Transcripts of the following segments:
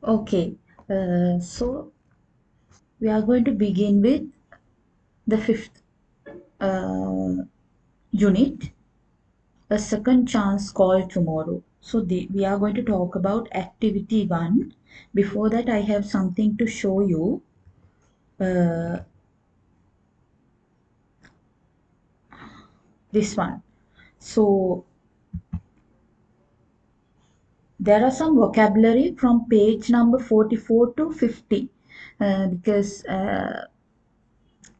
Okay, so we are going to begin with the fifth uh, unit, a second chance call tomorrow. So we are going to talk about activity one. Before that, I have something to show you. Uh, this one. So there are some vocabulary from page number 44 to 50 because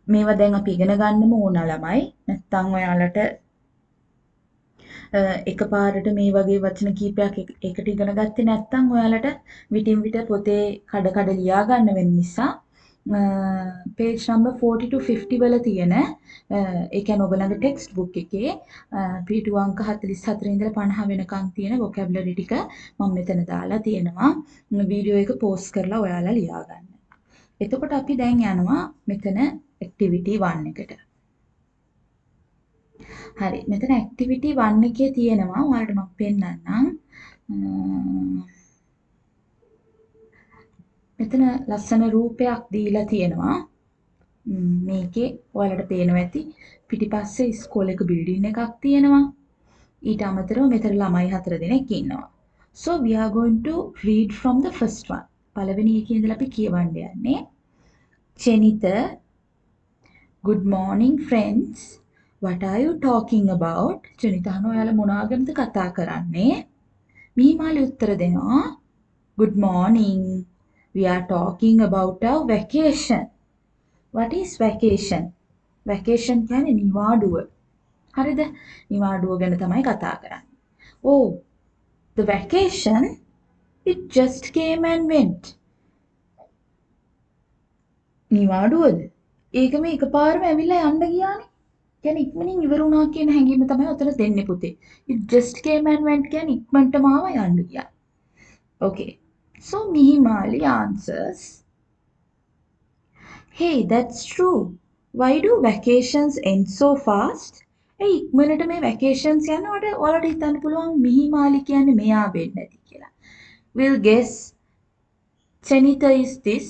මේවා දැන් අපි ඉගෙන ගන්නම ඕන ළමයි. නැත්තම් ඔයාලට එකපාරට මේ වගේ වචන කීපයක් එකට ඉගෙන ගත්තේ නැත්නම් ඔයාලට විටින් විට පොතේ කඩ කඩ ලියා ගන්න වෙන නිසා page number 40 to 50 වල තියෙන ඒ කියන්නේ ඔයගලගේ ටෙක්ස්ට් බුක් එකේ පිටු අංක 44 ඉඳලා 50 වෙනකන් තියෙන vocabulary ටික මම මෙතන දාලා තියෙනවා වීඩියෝ එක පෝස්ට් කරලා ඔයාලා ලියා ගන්න. එතකොට අපි දැන් යනවා මෙතන activity 1 එකට. හරි මෙතන ඇක්ටිවිටි 1 එකේ තියෙනවා ඔයාලට මම පෙන්නන්නම් මෙතන ලස්සන රූපයක් දීලා තියෙනවා මේකේ ඔයාලට පේනවා ඇති පිටිපස්සේ ඉස්කෝලේක බිල්ඩින් එකක් තියෙනවා ඊට අමතරව මෙතන ළමයි 4 දෙනෙක් ඉන්නවා so we are going to read from the first one පළවෙනි එකේ ඉඳලා අපි කියවන්න යන්නේ චෙනිත good morning friends What are you talking about? චනිතහන ඔයාලා මොනවා ගැනද කතා කරන්නේ? මිහිමාලි උත්තර දෙනවා. Good morning. We are talking about our vacation. What is vacation? Vacation කියන්නේ නිවාඩුව. හරිද? නිවාඩුව ගැන තමයි කතා කරන්නේ. Oh, the vacation it just came and went. නිවාඩුවද? ඒක මේ එකපාරම ඇවිල්ලා යන්න ගියානේ. කියන්නේ ඉක්මනින් ඉවර වුණා කියන හැඟීම තමයි උතන දෙන්නේ පුතේ. It just came and went කියන්නේ ඉක්මනටම ආව යන්න ගියා. Okay. So Mihimali answers, Hey, that's true. Why do vacations end so fast? ඒ ඉක්මනට මේ vacations යනකොට ඔයාලට හිතන්න පුළුවන් මිහිමාලි කියන්නේ මෙයා වෙන්න ඇති කියලා. We'll guess Chanita is this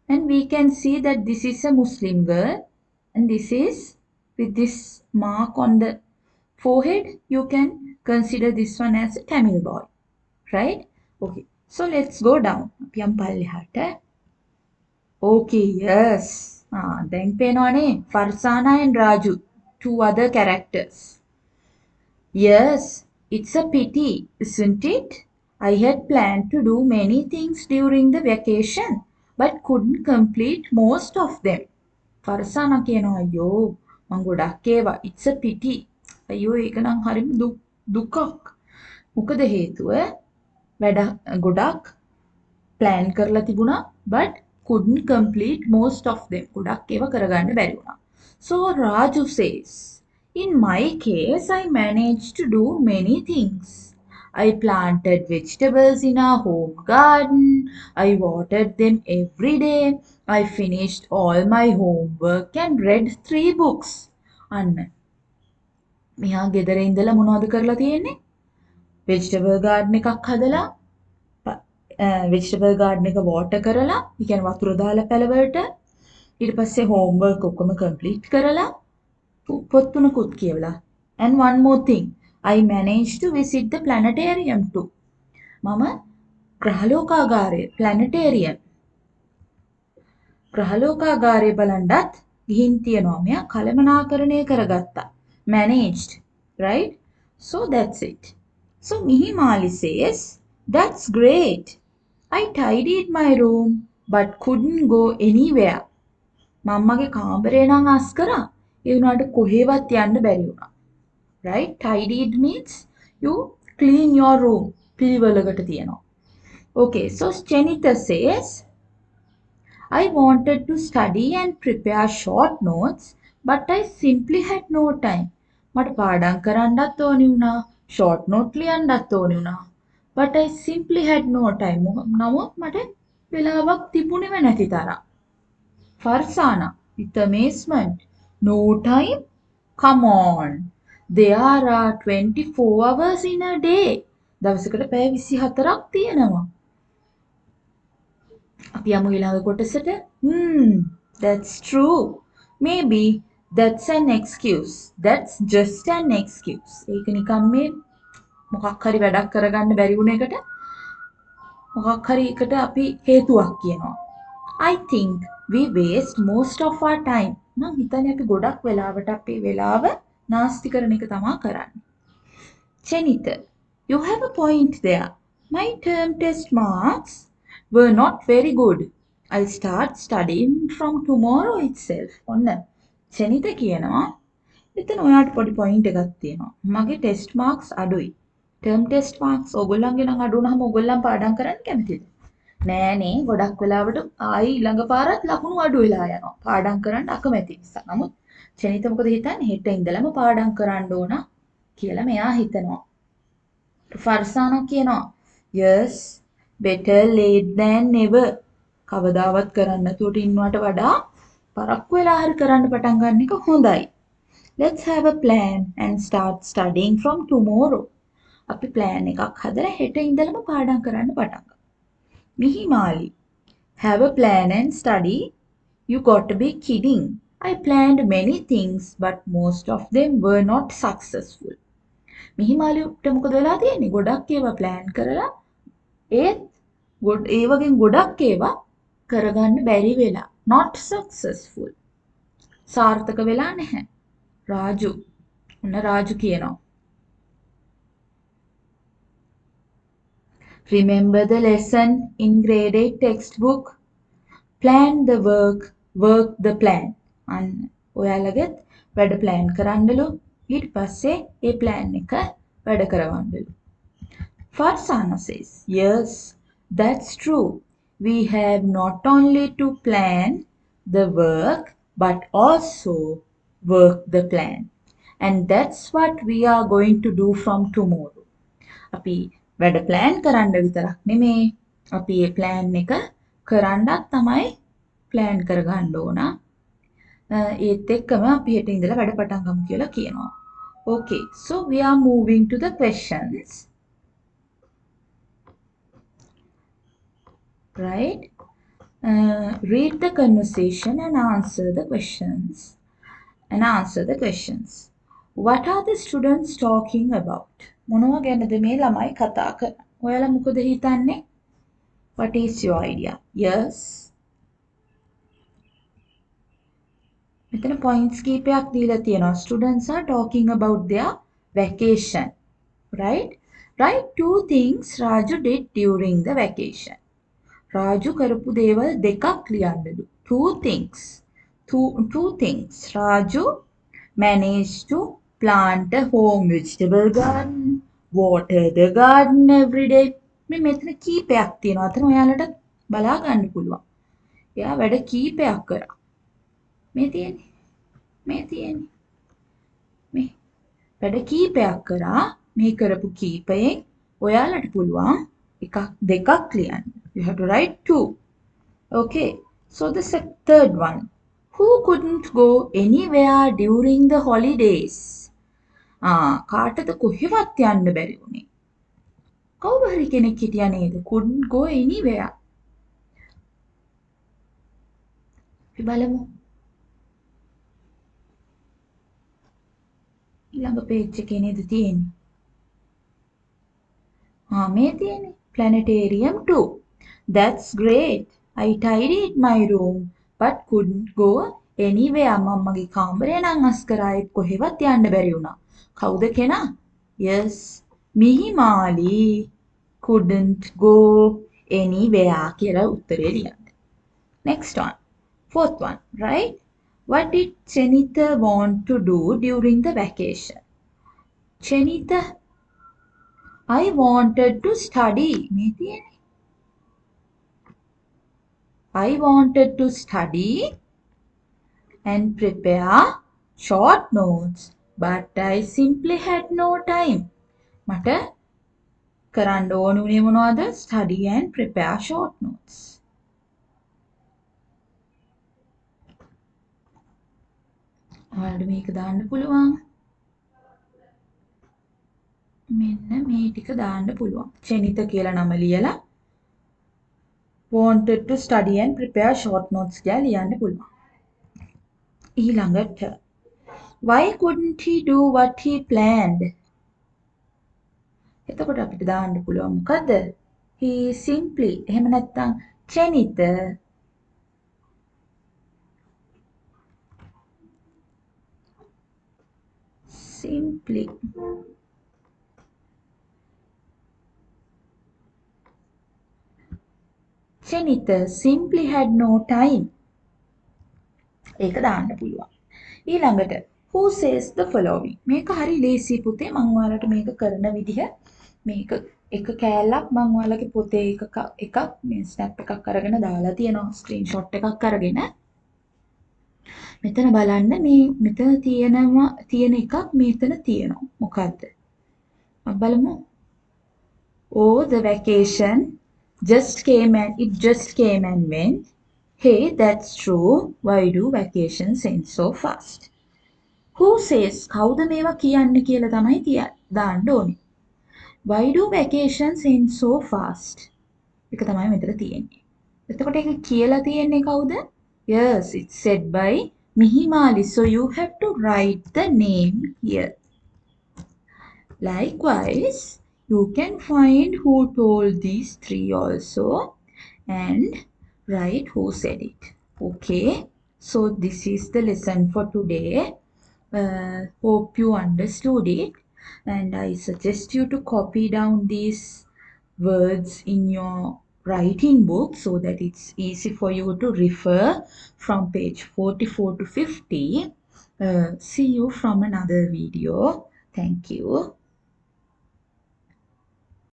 and we can see that this is a Muslim girl and this is with this mark on the forehead, you can consider this one as a Tamil boy, right? Okay, so let's go down. Okay, yes. Then පේනවනේ Farsana and Raju, two other characters. Yes, it's a pity, isn't it? I had planned to do many things during the vacation, but couldn't complete most of them. Farsana කියනවා අයියෝ මං ගොඩක් ඒවා it's a pity. අයියෝ ඒක නම් හරිම දුකක්. මොකද හේතුව වැඩ ගොඩක් plan කරලා තිබුණා but couldn't complete most of them. ගොඩක් ඒවා කරගන්න බැරි වුණා. So Raju says, in my case I managed to do many things. I planted vegetables in our home garden. I watered them every day. I finished all my homework and read 3 books. අන්න. මෙහා ගෙදර ඉඳලා මොනවද කරලා තියෙන්නේ? vegetable garden එකක් හදලා vegetable garden එක water කරලා, ඒ කියන්නේ වතුර දාලා පැලවලට ඊට පස්සේ homework ඔක්කොම complete කරලා පොත් තුනකුත් කියවලා. And one more thing, I managed to visit the planetarium too. මම ග්‍රහලෝකාගාරය planetarium ග්‍රහලෝකාගාරය බලන්නත් ගිහින් තියෙනවා. මෙයා කළමනාකරණය කරගත්තා. Managed, right? So that's it. So Mihimali says, that's great. I tidied my room but couldn't go anywhere. මම්මගේ කාමරේ නම් අස් කරා. ඒ වුණාට කොහෙවත් යන්න බැරි වුණා. Right? Tidied means you clean your room. පිළිවෙලකට තියනවා. Okay, so Chenita says, I wanted to study and prepare short notes, but I simply had no time. මට පාඩම් කරන්නත් ඕනි වුණා, short note ලියන්නත් ඕනි වුණා. But I simply had no time. නමුත් මට වෙලාවක් තිබුණේම නැති තරම්. Farsana, with amazement. No time? Come on. There are 24 hours in a day. දවසකට පැය 24ක් තියෙනවා. අපි යමු ඊළඟ කොටසට. That's true. Maybe that's an excuse. That's just an excuse. ඒක නිකන් මේ මොකක් හරි වැඩක් කරගන්න බැරි වුණ එකට මොකක් හරි එකට අපි හේතුවක් කියනවා. I think we waste most of our time. මං හිතන්නේ අපි ගොඩක් වෙලාවට අපේ වෙලාව නාස්ති කරන එක තමයි කරන්නේ. Chenita, you have a point there. My term test marks were not very good. I'll start studying from tomorrow itself. ඔන්න චෙනිත කියනවා එතන ඔයාට පොඩි පොයින්ට් එකක් තියෙනවා. මගේ ටෙස්ට් මාක්ස් අඩුයි. ටර්ම් ටෙස්ට් මාක්ස් ඔයගොල්ලන්ගේ නම් අඩු වුණාම ඔයගොල්ලන් පාඩම් කරන්න කැමතිද? නෑනේ ගොඩක් වෙලාවට ආයි ඊළඟ පාරත් ලකුණු අඩු වෙලා යනවා. පාඩම් කරන්න අකමැති නිසා. නමුත් චෙනිත මොකද හිතන්නේ? හෙට ඉඳලම පාඩම් කරන්න ඕන කියලා මෙයා හිතනවා. ෆර්සානා කියනවා yes better late than never. කවදාවත් කරන්න නැතුවට ඉන්නවට වඩා පරක්කු වෙලා හරි කරන්න පටන් ගන්න එක හොඳයි. Let's have a plan and start studying from tomorrow. අපි plan එකක් හදලා හෙට ඉඳලම පාඩම් කරන්න පටන් ගමු. මිහිමාලි, have a plan and study? You got to be kidding. I planned many things but most of them were not successful. මිහිමාලිට මොකද වෙලා තියෙන්නේ? ගොඩක් ඒවා plan කරලා ඒත් ඒ වගේ ගොඩක් ඒවා කරගන්න බැරි වෙලා. Not successful. සාර්ථක වෙලා නැහැ. රාජු. ඔන්න රාජු කියනවා. Remember the lesson in grade 8 textbook? Plan the work, work the plan. අන්න ඔයාලගෙත් වැඩ plan කරන්නලු. ඊට පස්සේ ඒ plan එක වැඩ කරවන්නලු. Farsana says, yes, that's true. We have not only to plan the work but also work the plan. And that's what we are going to do from tomorrow. අපි වැඩ plan කරන්න විතරක් නෙමේ. අපි මේ plan එක කරන්නත් තමයි plan කරගන්න ඕන. ඒත් එක්කම අපි හෙට ඉඳලා වැඩ පටන් ගමු කියලා කියනවා. Okay, so we are moving to the questions. Right? Read the conversation and answer the questions. What are the students talking about? මොනවා ගැනද මේ ළමයි කතා කරන්නේ? ඔයාලා මොකද හිතන්නේ? What is your idea? Yes. මෙතන points කීපයක් දීලා තියෙනවා. Students are talking about their vacation. Right? Write 2 things Raju did during the vacation. Raju කරපු දේවල් දෙකක් ලියන්නලු. Two things. Raju managed to plant a home vegetable garden, water the garden every day. මේ මෙතන කීපයක් තියෙනවා. අතන ඔයාලට බලා ගන්න පුළුවන්. එයා වැඩ කීපයක් කරා. මේ වැඩ කීපයක් කරා. මේ කරපු කීපයෙන් ඔයාලට පුළුවන් එකක් දෙකක් ලියන්න. You have to write 2. Okay, so the third one. Who couldn't go anywhere during the holidays? කාටද කොහෙවත් යන්න බැරි වුණේ? කවුරු හරි කෙනෙක් හිටියා නේද? Couldn't go anywhere. අපි බලමු. ඊළඟ page එකේ නේද තියෙන්නේ? මේ තියෙන්නේ. Planetarium 2. That's great. I tidied my room but couldn't go anywhere. මම්මගේ කාමරය නම් අස් කරා ඒත් කොහෙවත් යන්න බැරි වුණා. කවුද කෙනා? Yes, මිහිමාලි couldn't go anywhere කියලා උත්තරේ ලියන්න. Next one. Fourth one, right? What did Chenita want to do during the vacation? Chenita, I wanted to study. මේ තියෙන්නේ. I wanted to study and prepare short notes, but I simply had no time. මට කරන්න ඕන උනේ මොනවද? Study and prepare short notes. ඔයාලට මේක දාන්න පුළුවන්. මෙන්න මේ ටික දාන්න පුළුවන්. චෙනිත කියලා නම ලියලා wanted to study and prepare short notes කියලා ලියන්න පුළුවන්. ඊළඟට why couldn't he do what he planned? එතකොට අපිට දාන්න පුළුවන් මොකද්ද? He simply එහෙම නැත්නම් චෙනිත simply Chenita simply had no time. ඒක දාන්න පුළුවන්. ඊළඟට who says the following? මේක හරි ලේසි පුතේ මම ඔයාලට මේක කරන විදිහ මේක එක කෑල්ලක් මම ඔයාලගේ පොතේ එකක් මේ ස්නැප් එකක් අරගෙන දාලා තියෙනවා ස්ක්‍රීන්ෂොට් එකක් අරගෙන මෙතන බලන්න මේ මෙතන තියෙන එකක් මෙතන තියෙනවා මොකද්ද? අපි බලමු. Oh, the vacation just came and went. Hey, that's true. Why do vacations end so fast? Who says? කවුද මේවා කියන්න කියලා තමයි දාන්න ඕනේ. Why do vacations end so fast? ඒක තමයි මෙතන තියෙන්නේ. එතකොට ඒක කියලා තියෙන්නේ කවුද? Yes, it's said by Mihimali. So you have to write the name here. Likewise, you can find who told these three also and write who said it. Okay, so this is the lesson for today. Hope you understood it, and I suggest you to copy down these words in your writing book so that it's easy for you to refer from page 44 to 50. See you from another video. Thank you.